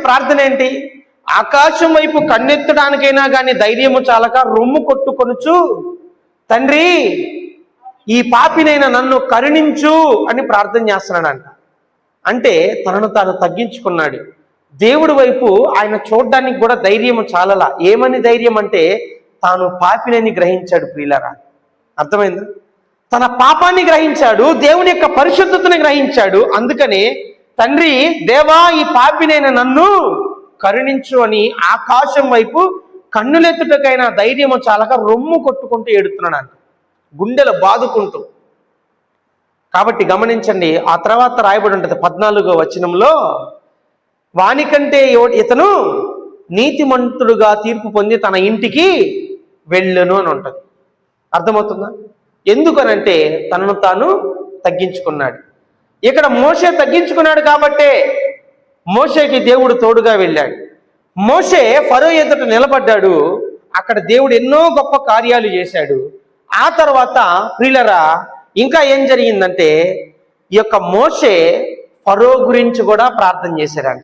ప్రార్థన ఏంటి? ఆకాశం వైపు కన్నెత్తడానికైనా కానీ ధైర్యము చాలక రొమ్ము కొట్టుకొనుచు, తండ్రి ఈ పాపినైనా నన్ను కరుణించు అని ప్రార్థన చేస్తున్నాడంట. అంటే తనను తాను తగ్గించుకున్నాడు. దేవుడి వైపు ఆయన చూడడానికి కూడా ధైర్యం చాలలా. ఏమని ధైర్యం అంటే తాను పాపినని గ్రహించాడు. ప్రియులారా, అర్థమైందా? తన పాపాన్ని గ్రహించాడు, దేవుని యొక్క పరిశుద్ధతని గ్రహించాడు. అందుకనే తండ్రి దేవా ఈ పాపినైనా నన్ను కరుణించు అని ఆకాశం వైపు కన్నులెత్తుటకైనా ధైర్యము చాలక రొమ్ము కొట్టుకుంటూ ఏడుతున్నాడు, గుండెలు బాదుకుంటూ. కాబట్టి గమనించండి, ఆ తర్వాత రాయబడి ఉంటుంది 14వ వచనంలో, వానికంటే ఇతను నీతిమంతుడుగా తీర్పు పొంది తన ఇంటికి వెళ్ళును అని ఉంటుంది. అర్థమవుతుందా? ఎందుకనంటే తనను తాను తగ్గించుకున్నాడు. ఇక్కడ మోషే తగ్గించుకున్నాడు కాబట్టే మోషేకి దేవుడు తోడుగా వెళ్ళాడు. మోషే ఫరో ఎదుట నిలబడ్డాడు. అక్కడ దేవుడు ఎన్నో గొప్ప కార్యాలు చేశాడు. ఆ తర్వాత ప్రియులరా ఇంకా ఏం జరిగిందంటే ఈ యొక్క మోషే ఫరో గురించి కూడా ప్రార్థన చేశాడు.